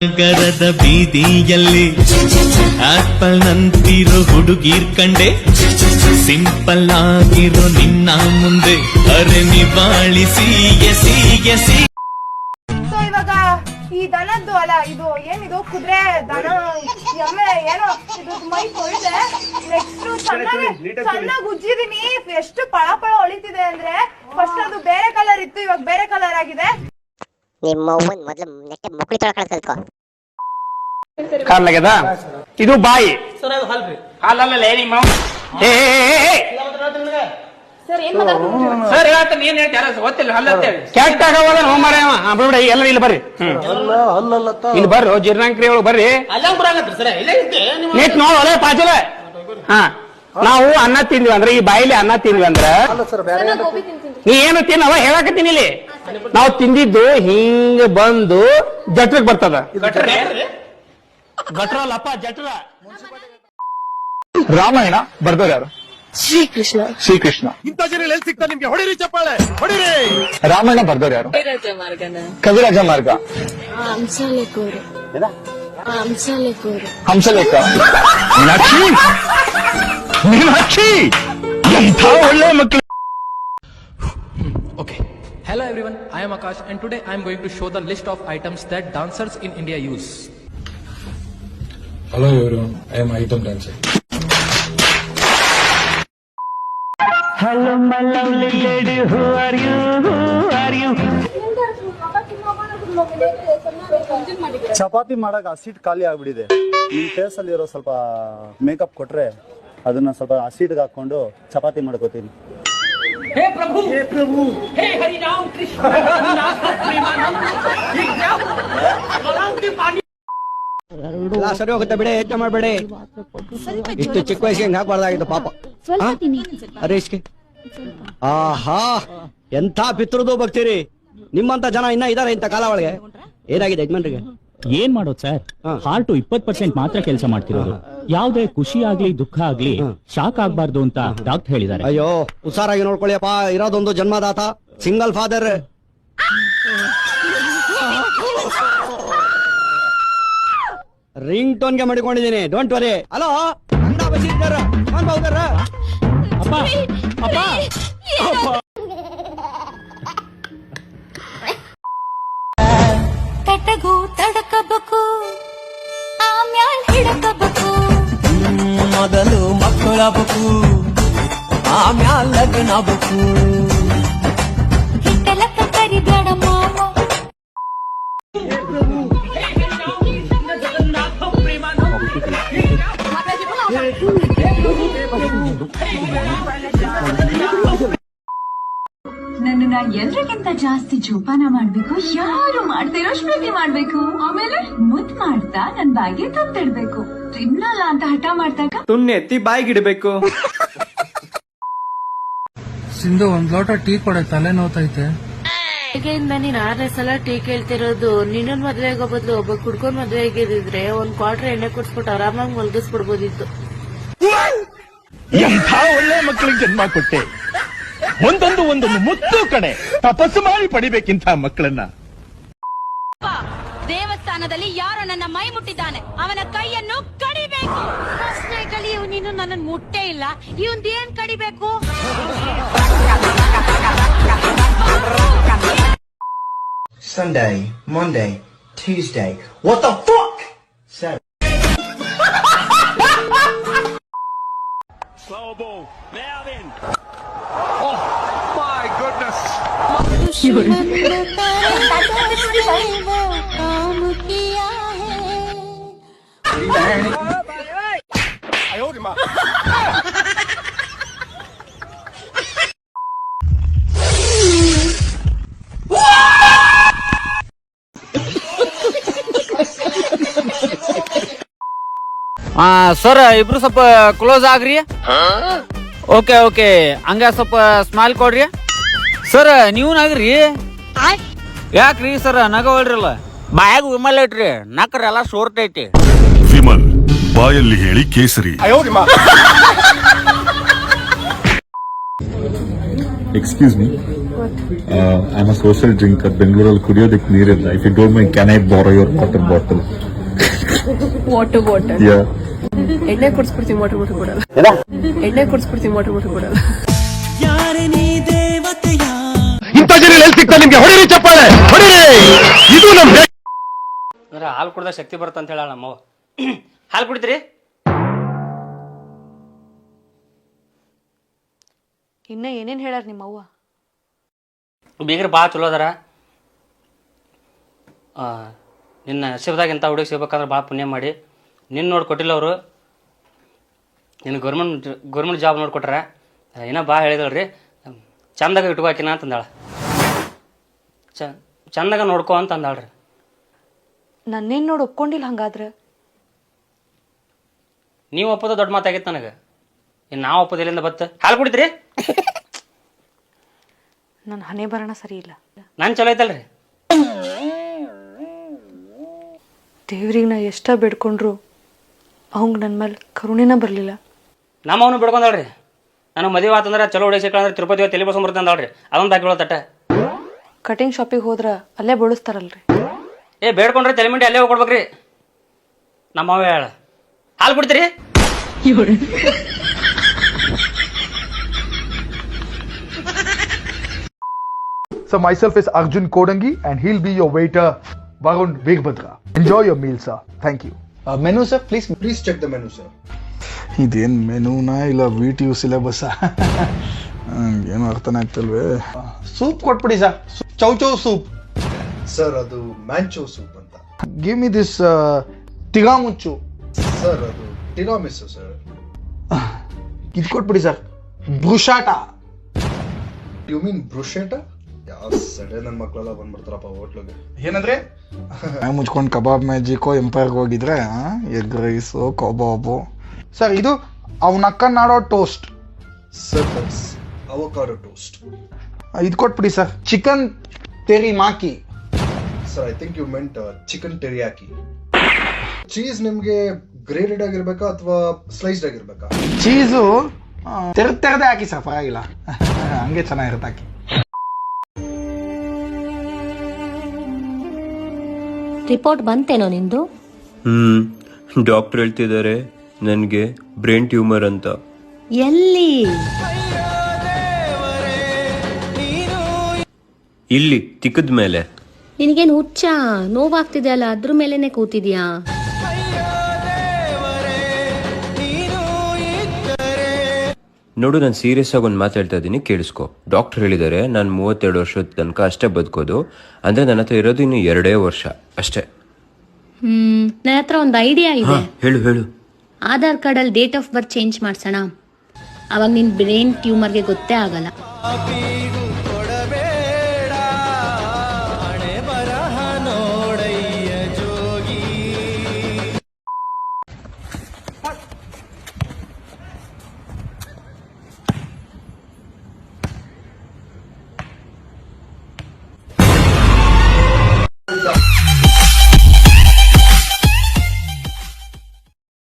ನಗರದ ಬೀದಿಯಲ್ಲಿ ಆಪಲ್ ನಂತಿರೋ ಹುಡುಗೀರ್ ಕಂಡೆ, ಸಿಂಪಲ್ ಆಗಿರೋ ನಿನ್ನ ಮುಂದೆ ಅರೆ ನಿವಾಳಿಸಿ ಎಸಿ. ಸೊ ಇವಾಗ ಈ ದನದ್ದು ಅಲ್ಲ, ಇದು ಏನಿದು ಕುದುರೆ ದನ ಎಮ್ಮೆ ಏನೋ ಇದು ಮೈ ಕೊಳ್ದೆ. ನೆಕ್ಸ್ಟ್ ಚೆನ್ನಾಗಿ ಉಜ್ಜಿದೀನಿ, ಎಷ್ಟು ಪಳ ಹೊಳಿತಿದೆ ಅಂದ್ರೆ ಫಸ್ಟ್ ಅದು ಬೇರೆ ಕಲರ್ ಇತ್ತು, ಇವಾಗ ಬೇರೆ ಕಲರ್ ಆಗಿದೆ. ನಿಮ್ಮ ಮೊದಲು ನೆಟ್ಟೆ ಮಕ್ಕಳು ತೊಳ್ಕೊಳ್ಳೋದು ಕಲ್ತ್ಕೋ. ಕಾರ್ಲಾಗ್ಯದ ಇದು ಬಾಯಿ ಹಾಲಲ್ಲ ನಿಮ್ಮ ಸರ್ ಹೇಳ್ತಾನೆ ಏನ್ ಹೇಳ್ತಾರ ಗೊತ್ತಿಲ್ಲ ಹಲ್ಲತ್ತೇಳಿ ಕೆಟ್ಟ ಆಗವಾಗ ನೋ ಮಾರ ಬಿಡ್ಬಿಡ ಎಲ್ಲ ಇಲ್ಲಿ ಬರ್ರಿ ಇಲ್ಲಿ ಬರ್ರಿ ಜೀರ್ಣಾಂಕ್ರಿ ಒಳಗೆ ಬರ್ರಿ ನೀಟ್ ನೋಡೋಲೆ ಪಾಚಲ ಹಾ ನಾವು ಅನ್ನ ತಿಂದ್ವಿ ಅಂದ್ರೆ ಈ ಬಾಯಿಲಿ ಅನ್ನ ತಿಂದ್ವಿ ಅಂದ್ರ ನೀ ಏನು ತಿನ್ನವ ಹೇಳಕತ್ತೀನಿ ಇಲ್ಲಿ ನಾವು ತಿಂದಿದ್ದು ಹಿಂಗ ಬಂದು ಜಟ್ರಕ್ ಬರ್ತದ ಗಟ್ರಲ್ಲಪ್ಪ ಜಟ್ರ. ರಾಮಾಯಣ ಬರ್ದವ್ರು ಯಾರು? ಶ್ರೀಕೃಷ್ಣ. ಇಂಥ ಜನ ಎಲ್ಲಿ ಸಿಗ್ತಾರೆ ನಿಮ್ಗೆ? ಹೊಡಿರಿ ಚಪ್ಪಾಳೆ ಹೊಡಿರಿ. ರಾಮಾಯಣ ಬರ್ದವ್ರು ಯಾರು? ಕವಿರಾಜ ಮಾರ್ಗ. ಹಂಸಲೇಖ. ಮೀನಾಕ್ಷಿ ಎಂಥ ಒಳ್ಳೆ ಮಕ್ಕಳು. Okay. Hello everyone, I am Akash and today I am going to show the list of items that dancers in India use. Hello everyone, I am item dancer. Hello my lovely lady, who are you? Who are you? Chapati ಮಾಡಕ್ ಆ seat ಖಾಲಿ ಆಗ್ಬಿಟ್ಟಿದೆ. ನಿಮ್ face ಅಲ್ಲಿ ಇರೋ ಸ್ವಲ್ಪ makeup ಕೊಟ್ರೆ ಅದನ್ನ ಸ್ವಲ್ಪ ಆ ಸೀಟ್ಗೆ ಹಾಕೊಂಡು ಚಪಾತಿ ಮಾಡ್ಕೋತೀನಿ. हे प्रभु हे हरि राम कृष्ण रघुनाथ प्रेमानंद ಎಲ್ಲ ಸರಿ ಹೋಗುತ್ತೆ ಬಿಡೆ, ಹೆಚ್ಚು ಮಾಡಬೇಡಿ. ಇಷ್ಟು ಚಿಕ್ಕ ವಯಸ್ಸಿಗೆ ಹೆಂಗ್ ಹಾಕ್ಬಾರ್ದಾಗಿತ್ತು ಪಾಪ. ಹರೀಶ್ಗೆ ಆಹಾ ಎಂಥ ಪಿತೃದು ಭಕ್ತಿರಿ. ನಿಮ್ಮಂತ ಜನ ಇನ್ನ ಇದಾರೆ ಇಂಥ ಕಾಲ ಒಳಗೆ. ಏನಾಗಿದೆ ಯಜಮಾನ್ರಿಗೆ? ಏನ್ ಮಾಡೋದು ಸರ್, ಹಾರ್ಟ್ 20% ಮಾತ್ರ ಕೆಲಸ ಮಾಡ್ತಿರೋದು. ಯಾವ್ದೇ ಖುಷಿ ಆಗ್ಲಿ ದುಃಖ ಆಗ್ಲಿ ಶಾಕ್ ಆಗ್ಬಾರ್ದು ಅಂತ ಡಾಕ್ಟರ್ ಹೇಳಿದ್ದಾರೆ. ಅಯ್ಯೋ ಹುಷಾರಾಗಿ ನೋಡ್ಕೊಳ್ಳಿಯಪ್ಪ, ಇರೋದೊಂದು ಜನ್ಮದಾತ, ಸಿಂಗಲ್ ಫಾದರ್. ರಿಂಗ್ ಟೋನ್ಗೆ ಮಾಡಿಕೊಂಡಿದ್ದೀನಿ, ಡೋಂಟ್ ವರಿ. ಹಲೋ ಅಂಗಡ ಬಸಿದ್ದಾರ ಅನ್ಬಹುದಾರ? ಅಪ್ಪ ಅಪ್ಪ ತಟಗು ತಡಕಬೇಕು, ಆಮ್ಯಾಲ್ ಹಿಡಕಬೇಕು. ಮೊದಲು ಮಕ್ಕಳಬೇಕು, ಆಮ್ಯಾಲ ಲಗ್ನಬೇಕು. ಹಿಟ್ಟಲಕ್ಕ ಕರಿಬೇಡ ಮಾವ. ನನ್ನನ್ನ ಎಲ್ರಿಗಿಂತ ಜಾಸ್ತಿ ಜೋಪಾನ ಮಾಡ್ಬೇಕು, ಯಾರು ಮಾಡ್ತಿರೋ ಪ್ರೀತಿ ಮಾಡ್ಬೇಕು, ಆಮೇಲೆ ಮುದ್ ಮಾಡ್ತಾ ನನ್ ಬಾಯಿಗೆ ತುತ್ತಿಡ್ಬೇಕು. ತಿನ್ನಲ್ಲ ಅಂತ ಹಠ ಮಾಡ್ದಾಗ ತುಣ್ಣೆತ್ತಿ ಬಾಯಿಗಿಡ್ಬೇಕು. ಸಿಂಧು ಒಂದ್ ಲೋಟ ಟೀ ಕೊಡೆ, ತಲೆ ನೋತೈತೆ. ನೀನ್ 6ನೇ ಸಲ ಟೀ ಕೇಳ್ತಿರೋದು. ನಿನ್ನನ್ ಮದ್ವೆ ಆಗೋ ಬದಲು ಒಬ್ಬ ಕುಡ್ಕೊಂಡ್ ಮದ್ವೆ ಆಗಿದ್ರೆ ಒಂದ್ ಕ್ವಾರ್ಟರ್ ಎಣ್ಣೆ ಕುಡ್ಸ್ಬಿಟ್ಟು ಆರಾಮಾಗಿ ಮಲ್ಗಿಸ್ಬಿಡ್ಬೋದಿತ್ತು. ಎಂಥ ಒಳ್ಳೆ ಮಕ್ಕಳಿಗೆ ಜನ್ಮ ಕೊಟ್ಟೆ. ಒಂದೊಂದು ಮುತ್ತು ಕಣೆ, ತಪಸ್ಸು ಮಾಡಿ ಪಡಿಬೇಕಿಂತ ಮಕ್ಕಳನ್ನ. ದೇವಸ್ಥಾನದಲ್ಲಿ ಯಾರೋ ನನ್ನ ಮೈ ಮುಟ್ಟಿದ್ದಾನೆ, ಅವನ ಕೈಯನ್ನು ಕಡಿಬೇಕು. ಇವ್ ನೀನು ನನ್ನ ಮುಟ್ಟೇ ಇಲ್ಲ, ಇವನ್ ಏನ್ ಕಡಿಬೇಕು? Sunday, Monday, Tuesday. What the fuck? Slow ball, now then. Oh my goodness. Sir ಇಬ್ರು ಸ್ವಲ್ಪ ಕ್ಲೋಸ್ ಆಗ್ರಿ. ಓಕೆ ಓಕೆ, ಹಂಗ ಸ್ವಲ್ಪ ಸ್ಮೈಲ್ ಕೊಡ್ರಿ. ಸರ್ ನೀವು ನಗ್ರಿ. ಯಾಕ್ರಿ ಸರ್ ನಗವಲ್ರಲ್ಲ? ಬಾಯಾಗ ವಿಮಲ್ ಐಟ್ರಿ, ನಕ್ರ ಎಲ್ಲ ಶೋರ್ಟ್ ಐತಿ. ವಿಮಲ್ ಬಾಯಲ್ಲಿ ಹೇಳಿ Kesari. Excuse me, I am a social drinker. ಬೆಂಗಳೂರಲ್ಲಿ ಕುಡಿಯೋದಕ್ಕೆ ನೀರಿಲ್ಲ. If you don't mind can I borrow your water bottle? Water ಯಾ. ಎಣ್ಣೆ ಕುಡಿಸ್ಬಿಡ್ತೀನಿ, ವಾಟರ್ ಬಾಟಲ್ ಕೊಡಲ್ಲ. ಎಣ್ಣೆ ಕುಡಿಸ್ಬಿಡ್ತೀನಿ, ವಾಟರ್ ಬಾಟಲ್ ಕೊಡಲ್ಲ. ಇಂಥ ಜನ ಎಲ್ಲಿ ಸಿಗ್ತಾ ನಿಮ್ಗೆ? ಹೊಡಿರಿ ಚಪ್ಪಾಳೆ, ಹೊಡಿರಿ. ಇದು ನಮ್ ಅಂದ್ರೆ ಹಾಲು ಕುಡ್ದಾಗ ಶಕ್ತಿ ಬರುತ್ತೆ ಅಂತ ಹೇಳ ನಮ್ಮವ. ಹಾಲು ಕುಡಿದ್ರಿ? ಇನ್ನ ಏನೇನ್ ಹೇಳಾರ ನಿಮ್ಮವ್ವ? ಬೀಗ್ರ ಭಾಳ ಚಲೋ ಅದಾರ. ನಿನ್ನ ಶಿವದಾಗ ಇಂಥ ಹುಡುಗಿ ಸಿಗ್ಬೇಕಂದ್ರೆ ಭಾಳ ಪುಣ್ಯ ಮಾಡಿ ನಿನ್ನ ನೋಡಿ ಕೊಟ್ಟಿಲ್ಲ ಅವರು. ನಿನ್ನ ಗೌರ್ಮೆಂಟ್ ಜಾಬ್ ನೋಡ್ಕೊಟ್ರ. ಏನೋ ಭಾಳ ಹೇಳಿದಳ್ರಿ, ಚಂದಾಗ ಇಟ್ಕೋಕಿನ ಅಂತಂದಾಳ. ಚಂದಾಗ ನೋಡ್ಕೊ ಅಂತ ಅಂದಾಳ್ರಿ. ನನ್ನೇನ್ ನೋಡಿ ಒಪ್ಕೊಂಡಿಲ್ಲ ಹಂಗಾದ್ರೆ? ನೀವು ಒಪ್ಪೋದು ದೊಡ್ಡ ಮಾತಾಗಿತ್ತು ನನಗೆ. ಇನ್ನು ನಾವು ಒಪ್ಪೋದು ಎಲ್ಲಿಂದ ಬತ್ತ? ಹಾಲು ಕುಡಿದ್ರಿ? ನನ್ನ ಹಣೆ ಬರಣ ಸರಿ ಇಲ್ಲ. ನಾನು ಚಲೋ ಐತಲ್ರಿ. ದೇವ್ರಿಗೆ ನಾ ಎಷ್ಟ ಬೇಡ್ಕೊಂಡ್ರು ಅವಂಗ ನನ್ನ ಮೇಲೆ ಕರುಣೆನ ಬರಲಿಲ್ಲ. ನಮ್ಮ ಅವನು ಬಿಡ್ಕೊಂಡಾಳ್ರಿ. ನನಗೆ ಮದುವೆ ಆತಂದ್ರೆ ಚಲೋ ಹುಡುಗಿ ಸಿಕ್ಕಂದ್ರೆ ತಿರುಪತಿ ತಲೆ ಬಸ್ಕೊಂಡ್ಬರ್ತಂದ ಅಂದಾಳ್ರಿ. ಅದೊಂದು ಹಾಕಿಳೋ ತಟ್ಟ. ಕಟಿಂಗ್ ಶಾಪಿಗೆ ಹೋದ್ರ ಅಲ್ಲೇ ಬಡಿಸ್ತಾರಲ್ರಿ. ಬೇಡ್ಕೊಂಡ್ರೆ ತಲೆಮಿಂಡಿ ಅಲ್ಲೇ ಹೋಗ್ಕೊಡ್ಬೇಕ್ರಿ. ನಮ್ಮ ಅವ ಹೇಳ. ಹಾಲು ಕುಡ್ತೀರಿ? So myself is Arjun Kodangi and he'll be your waiter, Varun Vegbhadra. Enjoy your meal, sir. Thank you. Menu, sir. Please check the menu, sir. ಇದೇನ್ ಮೆನುನಾ ಇಲ್ಲ VTU ಸಿಲೆಬಸ್? ಏನು ಅರ್ಥನೇ ಆಗ್ತಿಲ್ವೇ. ಸೂಪ್ ಕೊಟ್ಬಿಡಿ ಸರ್. ಚೌಚೌ ಸೂಪ್. ಸರ್ ಅದು manchow soup ಅಂತ. Give me this ತಿಗಾಮುಚ್ಚು. ಸರ್ ಅದು ಟಿರಾಮಿಸು ಸರ್. ಇದು ಕೊಟ್ಬಿಡಿ ಸರ್. ಬ್ರುಷಾಟ. You mean ಬ್ರುಷೇಟ? ಯಾವ ಸಡೆ ನನ್ನ ಮಕ್ಕಳೆಲ್ಲ ಬಂದ್ಬಿಡ್ತಾರಪ್ಪ ಹೋಟ್ಲಿಗೆ. ಏನಂದ್ರೆ ಮುಚ್ಕೊಂಡು ಕಬಾಬ್ ಮ್ಯಾಜಿಕೋ ಎಂಪೈರ್ಗೆ ಹೋಗಿದ್ರೆ ಎಗ್ ರೈಸು ಕಬಾಬು. ಸರ್ ಇದು ಅವನಕ್ಕನ್ನಾಡೋ toast. Sir that's avocado toast. ಇದು ಕೊಟ್ಬಿಡಿ ಸರ್. ಚಿಕನ್ ತೆರಿ ಮಾಕಿ. Sir I think you meant chicken teriyaki. Cheese ನಿಮ್ಗೆ ಗ್ರೇಡೆಡ್ ಆಗಿರ್ಬೇಕಾ ಅಥವಾ ಸ್ಲೈಸ್ಡ್ ಆಗಿರ್ಬೇಕಾ? ಚೀಸು ತೆರೆದೇ ಹಾಕಿ ಸರ್, ಪರವಾಗಿಲ್ಲ. ಹಂಗೆ ಚೆನ್ನಾಗಿರುತ್ತೆ ಹಾಕಿ. ರಿಪೋರ್ಟ್ ಬಂತೇನೋ ನಿಂದು? ಡಾಕ್ಟರ್ ಹೇಳ್ತಿದ್ದಾರೆ ನನಗೆ ಬ್ರೈನ್ ಟ್ಯೂಮರ್ ಅಂತ. ಎಲ್ಲಿ? ಇಲ್ಲಿ ತಿಕ್ಕದ ಮೇಲೆ. ನಿನಗೇನು ಹುಚ್ಚ? ನೋವಾಗ್ತಿದೆ ಅಲ್ಲ, ಅದ್ರ ಮೇಲೆನೆ ಕೂತಿದ್ಯಾ? ನೋಡು, ನಾನು ಸೀರಿಯಸ್ ಆಗಿ ಒಂದು ಮಾತು ಹೇಳ್ತಾ ಇದ್ದೀನಿ, ಕೇಳಿಸ್ಕೊ. ಡಾಕ್ಟರ್ ಹೇಳಿದ್ದಾರೆ ನಾನು 32 ವರ್ಷದ ತನಕ ಅಷ್ಟೇ ಬದುಕೋದು. ಅಂದ್ರೆ ನನ್ನ ಹತ್ರ ಇರೋದು ಇನ್ನು 2 ವರ್ಷ ಅಷ್ಟೇ. ನನ್ನ ಹತ್ರ ಒಂದು ಐಡಿಯಾ ಇದೆ. ಹೇಳು ಹೇಳು. ಆಧಾರ್ ಕಾರ್ಡ್ ಅಲ್ಲಿ ಡೇಟ್ ಆಫ್ ಬರ್ತ್ ಚೇಂಜ್ ಮಾಡ್ಸೋಣ. ಅವಾಗ ನಿನ್ ಬ್ರೈನ್ ಟ್ಯೂಮರ್ಗೆ ಗೊತ್ತೇ ಆಗಲ್ಲ.